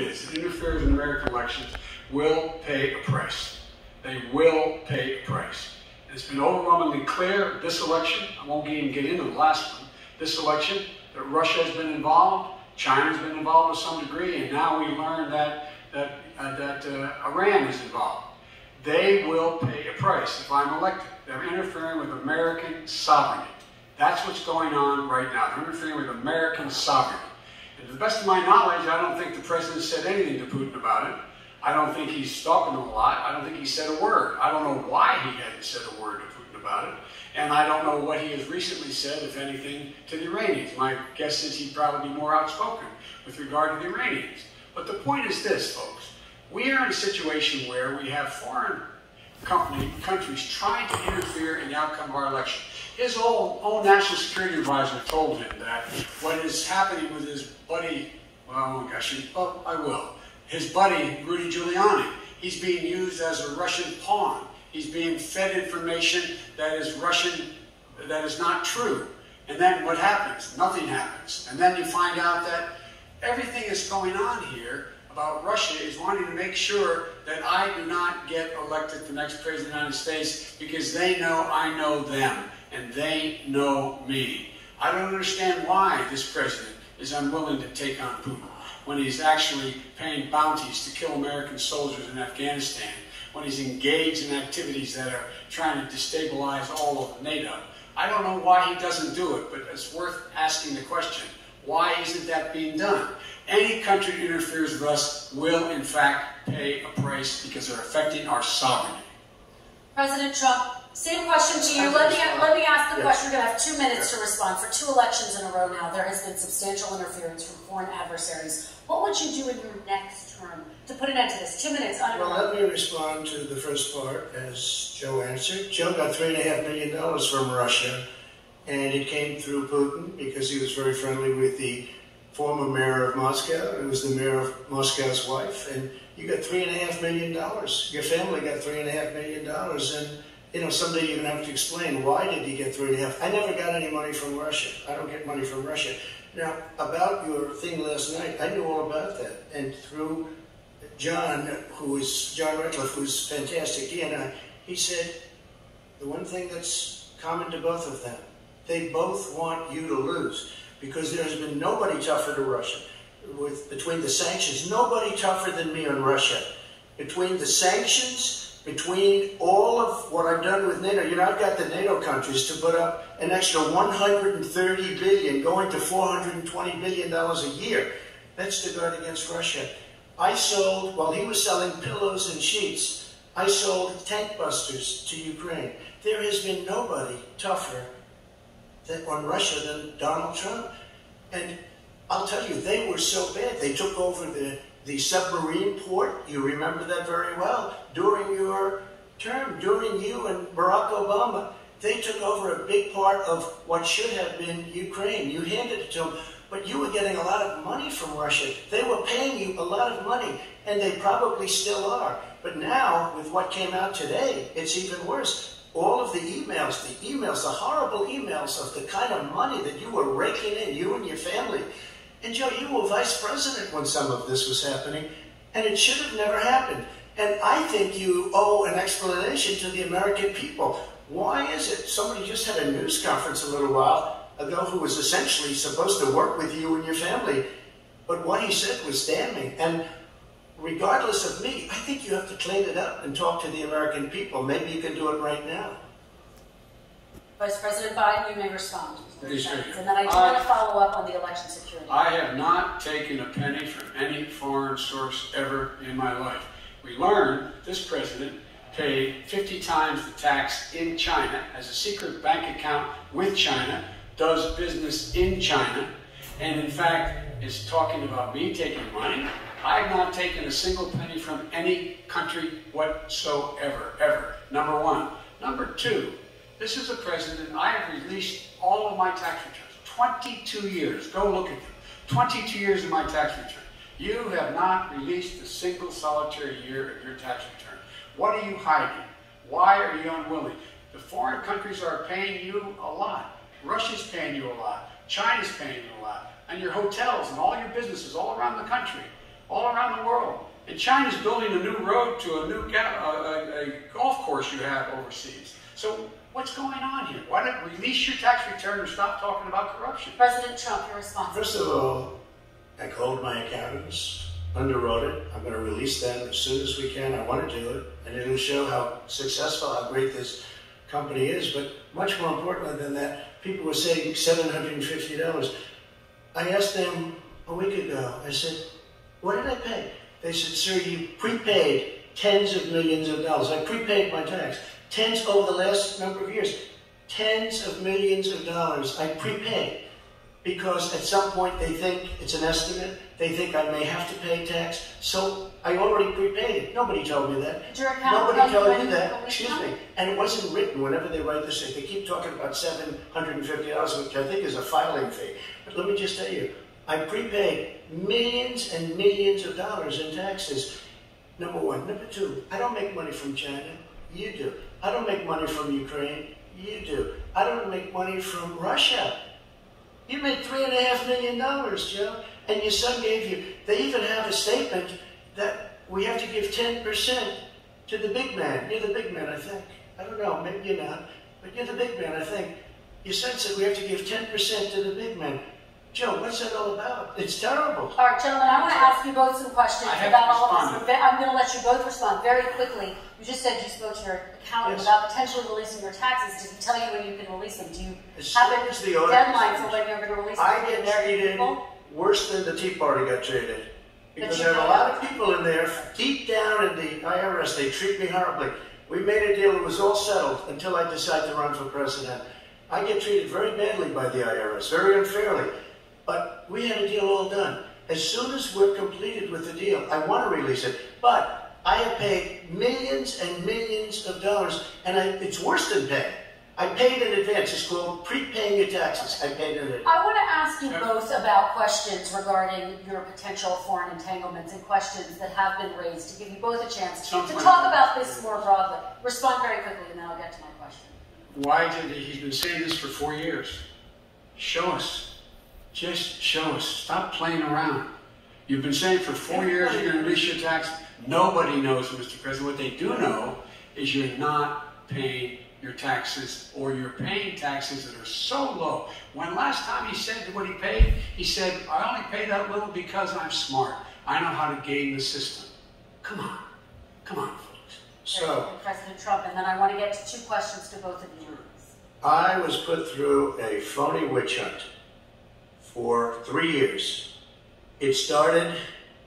is that interferes in American elections will pay a price. They will pay a price. It's been overwhelmingly clear this election, I won't even get into the last one, this election, that Russia has been involved, China's been involved to some degree, and now we learned that Iran is involved. They will pay a price if I'm elected. They're interfering with American sovereignty. That's what's going on right now. They're interfering with American sovereignty. And to the best of my knowledge, I don't think the president said anything to Putin about it. I don't think he's talking to him a lot. I don't think he said a word. I don't know why he hadn't said a word to Putin about it. And I don't know what he has recently said, if anything, to the Iranians. My guess is he'd probably be more outspoken with regard to the Iranians. But the point is this, folks. We are in a situation where we have foreign countries trying to interfere in the outcome of our election. His own national security advisor told him that what is happening with his buddy, his buddy, Rudy Giuliani. He's being used as a Russian pawn. He's being fed information that is Russian, that is not true. And then what happens? Nothing happens. And then you find out that everything that's going on here about Russia is wanting to make sure that I do not get elected the next president of the United States because they know I know them and they know me. I don't understand why this president is unwilling to take on Putin when he's actually paying bounties to kill American soldiers in Afghanistan, when he's engaged in activities that are trying to destabilize all of NATO. I don't know why he doesn't do it, but it's worth asking the question. Why isn't that being done? Any country that interferes with us will, in fact, pay a price because they're affecting our sovereignty. President Trump, same question to you. Let me ask the question. We're going to have 2 minutes to respond. For 2 elections in a row now, there has been substantial interference from foreign adversaries. What would you do in your next term to put an end to this? 2 minutes. Well, let me respond to the first part, as Joe answered. Joe got $3.5 million from Russia, and it came through Putin because he was very friendly with the former mayor of Moscow, who was the mayor of Moscow's wife, and you got $3.5 million. Your family got $3.5 million, and someday you're going to have to explain why did you get $3.5. I never got any money from Russia. I don't get money from Russia. Now, about your thing last night, I knew all about that, and through John Ratcliffe, who's fantastic, he said the one thing that's common to both of them, they both want you to lose. Because there has been nobody tougher to Russia. Between the sanctions, nobody tougher than me on Russia. Between the sanctions, between all of what I've done with NATO, I've got the NATO countries to put up an extra $130 billion, going to $420 billion a year. That's to guard against Russia. I sold, while he was selling pillows and sheets, I sold tank busters to Ukraine. There has been nobody tougher on Russia than Donald Trump. And I'll tell you, they were so bad. They took over the submarine port. You remember that very well. During your term, during you and Barack Obama, they took over a big part of what should have been Ukraine. You handed it to them, but you were getting a lot of money from Russia. They were paying you a lot of money, and they probably still are. But now, with what came out today, it's even worse. All of the emails, the horrible emails of the kind of money that you were raking in, you and your family. And Joe, you were vice president when some of this was happening, and it should have never happened. And I think you owe an explanation to the American people. Why is it? Somebody just had a news conference a little while ago who was essentially supposed to work with you and your family, but what he said was damning. And regardless of me, I think you have to clean it up and talk to the American people. Maybe you can do it right now. Vice President Biden, you may respond. And then I do want to follow up on the election security. I have not taken a penny from any foreign source ever in my life. We learned this president paid 50 times the tax in China, has a secret bank account with China, does business in China, and in fact is talking about me taking money. I have not taken a single penny from any country whatsoever, ever. Number one. Number two, this is a president, I have released all of my tax returns. 22 years, go look at them. 22 years of my tax return. You have not released a single solitary year of your tax return. What are you hiding? Why are you unwilling? The foreign countries are paying you a lot. Russia's paying you a lot. China's paying you a lot. And your hotels and all your businesses all around the country. All around around the world. And China's building a new road to a new a golf course you have overseas. So what's going on here? Why don't you release your tax return and stop talking about corruption? President Trump, your response. First of all, I called my accountants, underwrote it. I'm going to release them as soon as we can. I want to do it, and it'll show how successful, how great this company is. But much more importantly than that, people were saying $750. I asked them a week ago, I said, what did I pay? They said, sir, you prepaid tens of millions of dollars. I prepaid my tax. Tens over the last number of years. Tens of millions of dollars I prepaid. Because at some point they think it's an estimate. They think I may have to pay tax. So I already prepaid it. Nobody told me that. Nobody told me that. Excuse me. And it wasn't written whenever they write this. They keep talking about $750, which I think is a filing fee. But let me just tell you, I prepaid millions and millions of dollars in taxes. Number one. Number two, I don't make money from China. You do. I don't make money from Ukraine. You do. I don't make money from Russia. You made $3.5 million, Joe, and your son gave you. They even have a statement that we have to give 10% to the big man. You're the big man, I think. I don't know, maybe you're not, but you're the big man, I think. Your son said we have to give 10% to the big man. Joe, what's that all about? It's terrible. All right, gentlemen, I want to ask you both some questions about all of this. I'm going to let you both respond very quickly. You just said you spoke to your accountant about potentially releasing your taxes. Did he tell you when you can release them? Do you have a deadline for when you're going to release them? I get treated worse than the Tea Party got treated. Because there are a lot of people in there, deep down in the IRS, they treat me horribly. We made a deal, it was all settled until I decided to run for president. I get treated very badly by the IRS, very unfairly. But we had a deal all done. As soon as we're completed with the deal, I want to release it. But I have paid millions and millions of dollars, and it's worse than pay. I paid in advance. It's called prepaying your taxes. I paid in advance. I want to ask you both about questions regarding your potential foreign entanglements and questions that have been raised to give you both a chance to talk about this more broadly. Respond very quickly, and then I'll get to my question. Why did he's been saying this for 4 years? Show us. Just show us. Stop playing around. You've been saying for 4 years you're going to release your tax. Nobody knows, Mr. President. What they do know is you're not paying your taxes, or you're paying taxes that are so low. When last time he said what he paid, he said, I only pay that little because I'm smart. I know how to game the system. Come on. Come on, folks. So, President Trump, and then I want to get to two questions to both of you. I was put through a phony witch hunt for 3 years. It started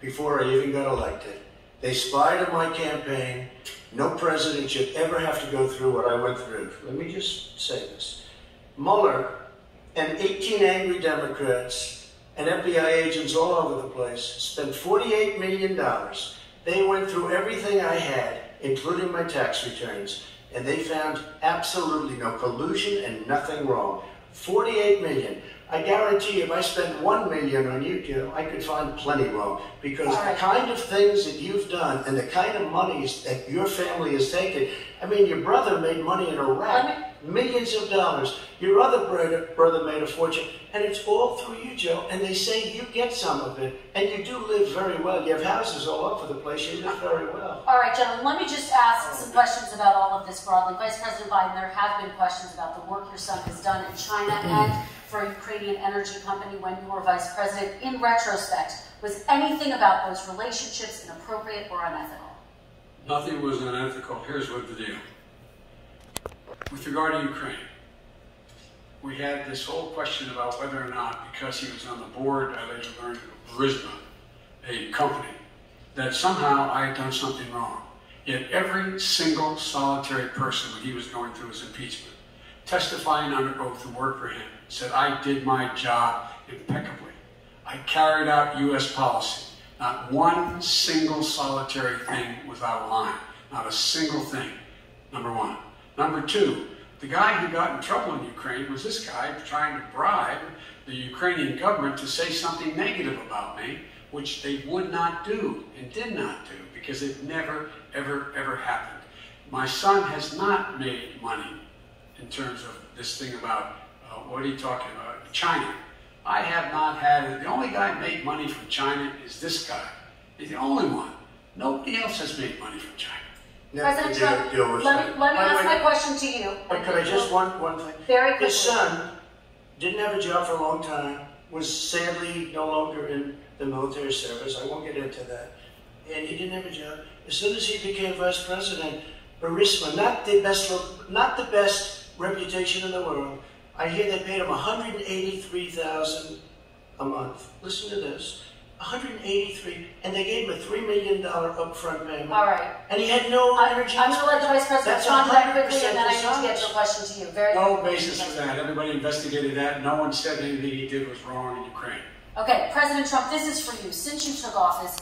before I even got elected. They spied on my campaign. No president should ever have to go through what I went through. Let me just say this. Mueller and 18 angry Democrats and FBI agents all over the place spent $48 million. They went through everything I had, including my tax returns, and they found absolutely no collusion and nothing wrong. $48 million. I guarantee you, if I spent $1 million on you, Joe, I could find plenty wrong. Because the kind of things that you've done and the kind of monies that your family has taken, I mean, your brother made money in Iraq, millions of dollars. Your other brother made a fortune, and it's all through you, Joe. And they say you get some of it, and you do live very well. You have houses all over the place. You live very well. All right, gentlemen, let me just ask some questions about all of this broadly. Vice President Biden, there have been questions about the work your son has done in China and for a Ukrainian energy company when you were vice president. In retrospect, was anything about those relationships inappropriate or unethical? Nothing was unethical. Here's what the deal. With regard to Ukraine, we had this whole question about whether or not, because he was on the board, I later learned of Burisma, a company, that somehow I had done something wrong. Yet every single solitary person when he was going through his impeachment, testifying under oath to work for him, said I did my job impeccably. I carried out U.S. policy. Not one single solitary thing was out of line. Not a single thing, number one. Number two, the guy who got in trouble in Ukraine was this guy trying to bribe the Ukrainian government to say something negative about me, which they would not do and did not do because it never, ever, ever happened. My son has not made money in terms of this thing about, what are you talking about, China. I have not had it. The only guy who made money from China is this guy. He's the only one. Nobody else has made money from China. President Trump, let me ask my question to you. But could I just one thing? Very quickly. His son didn't have a job for a long time, was sadly no longer in the military service. I won't get into that. And he didn't have a job. As soon as he became vice president, Burisma, not the best reputation in the world. I hear they paid him $183,000 a month. Listen to this. $183, and they gave him a $3 million upfront payment. All right. And he had no energy. I'm going to let the Vice President respond to that quickly, and then I need to get to a question to you. No basis for that. Everybody investigated that. No one said anything he did was wrong in Ukraine. Okay, President Trump, this is for you. Since you took office,